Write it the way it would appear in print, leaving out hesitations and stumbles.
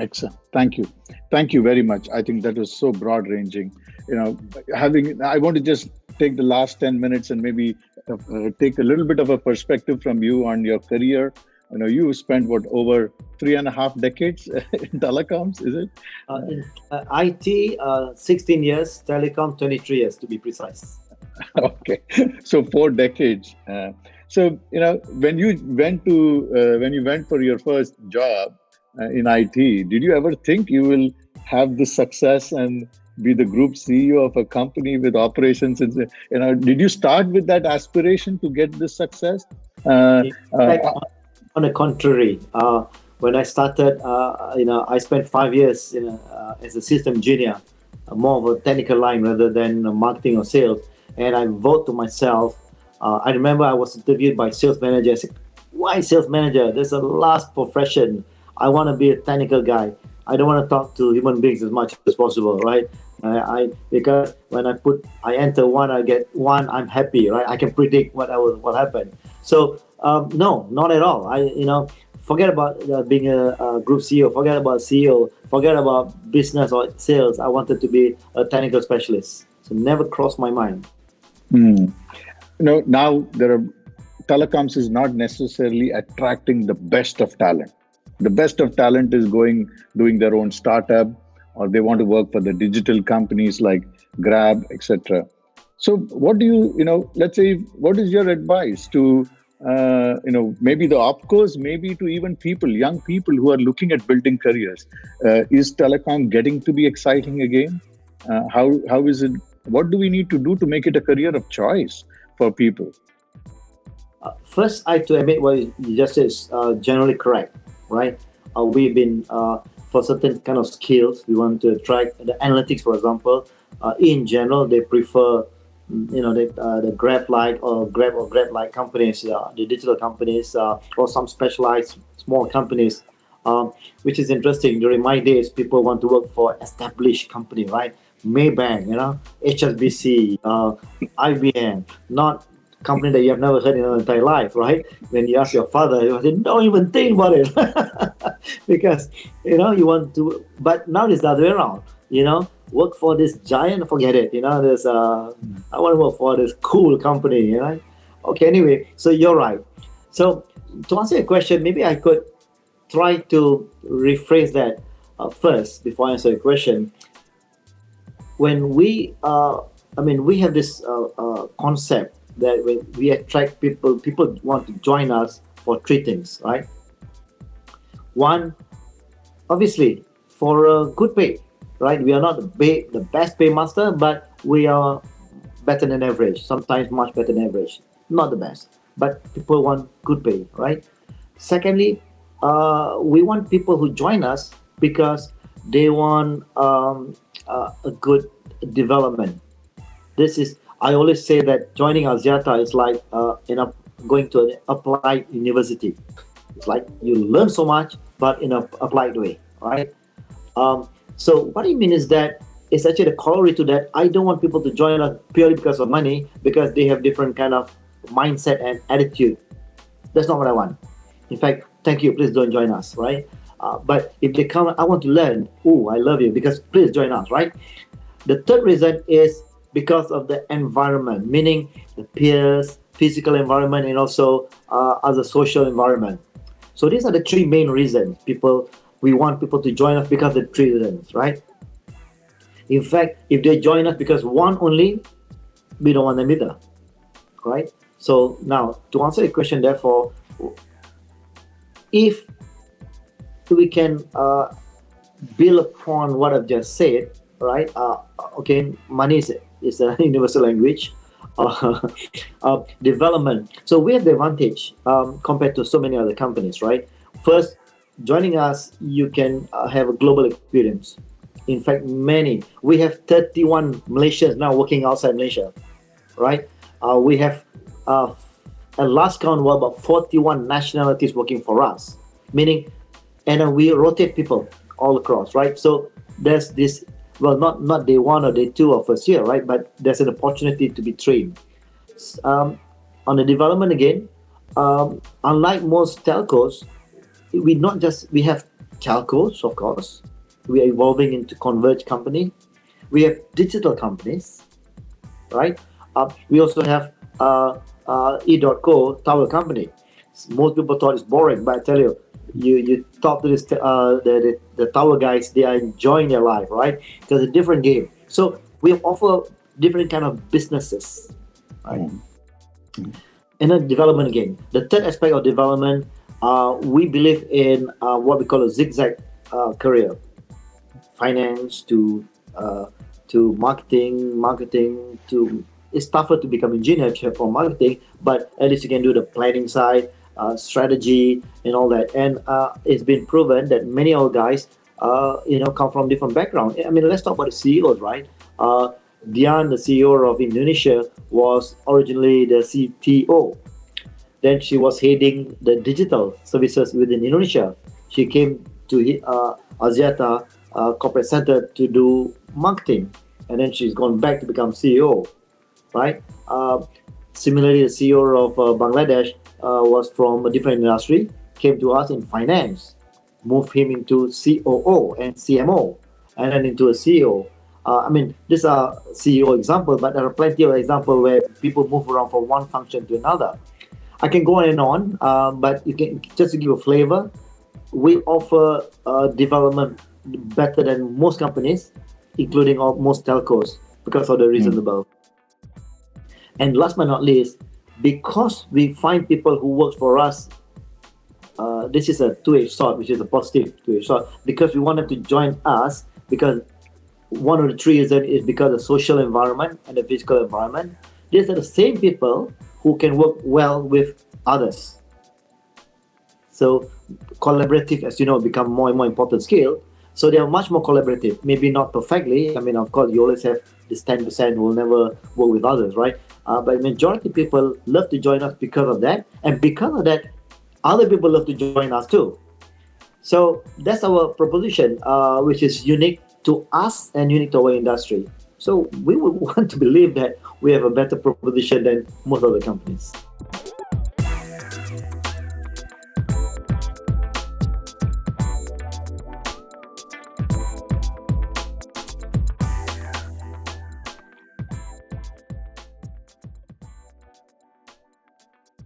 Excellent. Thank you. Thank you very much. I think that was so broad ranging. I want to just take the last 10 minutes and maybe take a little bit of a perspective from you on your career. You spent what, over 3.5 decades in telecoms, is it? In IT, 16 years, telecom, 23 years to be precise. Okay, so 4 decades. When you went for your first job in IT, did you ever think you will have the success and be the group CEO of a company with operations? Did you start with that aspiration to get this success? In fact, on the contrary, when I started, I spent 5 years as a system engineer, more of a technical line rather than marketing or sales. And I vowed to myself, I remember I was interviewed by sales manager. I said, why sales manager? There's a last profession. I want to be a technical guy. I don't want to talk to human beings as much as possible, right? Because when I enter one, I get one, I'm happy, right? I can predict what happen. So no, not at all. Forget about being a group CEO, forget about CEO, forget about business or sales. I wanted to be a technical specialist. So never crossed my mind. Now telecoms is not necessarily attracting the best of talent. The best of talent is doing their own startup, or they want to work for the digital companies like Grab, etc. So what do let's say, what is your advice to, maybe the opcos, maybe to even young people who are looking at building careers? Is telecom getting to be exciting again? How is it? What do we need to do to make it a career of choice for people? First, I have to admit what you just said is generally correct, right? We've been, for certain kind of skills, we want to attract the analytics, for example. In general, they prefer, the Grab-like or Grab-like companies, the digital companies, or some specialized small companies, which is interesting. During my days, people want to work for established company, right? Maybank, HSBC, IBM, not company that you have never heard in your entire life, right? When you ask your father, he will say, don't even think about it. Because, you want to, but now it's the other way around, work for this giant, forget it, there's, I want to work for this cool company, Okay, anyway, so you're right. So to answer your question, maybe I could try to rephrase that first before I answer your question. When we have this concept that when we attract people want to join us for three things, right? One, obviously, for a good pay, right? We are not the best pay master, but we are better than average, sometimes much better than average. Not the best, but people want good pay, right? Secondly, we want people who join us because they want a good development. I always say that joining Axiata is like going to an applied university. It's like you learn so much, but in an applied way, right? So what I mean is that it's actually the corollary to that. I don't want people to join us purely because of money, because they have different kind of mindset and attitude. That's not what I want. In fact, thank you, please don't join us, right? But if they come, I want to learn. Oh, I love you, because please join us, right? The third reason is because of the environment, meaning the peers, physical environment, and also other social environment. So these are the three main reasons we want people to join us, because of the three reasons, right? In fact, if they join us because one only, we don't want them either, right? So now, to answer your question, therefore, if we can build upon what I've just said, right? Okay, money is a universal language. Development. So we have the advantage compared to so many other companies, right? First, joining us, you can have a global experience. In fact, we have 31 Malaysians now working outside Malaysia, right? We have, at last count, about 41 nationalities working for us, meaning, and we rotate people all across, right? So there's this, well, not day one or day two of first year, right? But there's an opportunity to be trained. On the development again, unlike most telcos, we have telcos, of course. We are evolving into converged company. We have digital companies, right? We also have E.co tower company. Most people thought it's boring, but I tell you, you talk to the tower guys, they are enjoying their life, right? Because it's a different game. So we offer different kind of businesses, right? And then development again. The third aspect of development, we believe in what we call a zigzag career, finance to marketing to. It's tougher to become engineer for marketing, but at least you can do the planning side, strategy, and all that. And it's been proven that many of our guys, come from different backgrounds. I mean, let's talk about the CEOs, right? Dian, the CEO of Indonesia, was originally the CTO. Then she was heading the digital services within Indonesia. She came to Axiata Corporate Center to do marketing, and then she's gone back to become CEO, right? Similarly, the CEO of Bangladesh was from a different industry, came to us in finance, moved him into COO and CMO, and then into a CEO. I mean, these are CEO examples, but there are plenty of examples where people move around from one function to another. I can go on and on, but you can just to give a flavor. We offer development better than most companies, including most telcos, because of the reasons above. And last but not least, because we find people who work for us, this is a two-edged sword, which is a positive two-edged sword, because we want them to join us, because one of the three reasons is because of the social environment and the physical environment. These are the same people who can work well with others. So collaborative, as you know, become more and more important skill. So they are much more collaborative. Maybe not perfectly. I mean, of course, you always have this 10% who will never work with others, right? But majority of people love to join us because of that. And because of that, other people love to join us too. So that's our proposition, which is unique to us and unique to our industry. So we would want to believe that we have a better proposition than most other companies.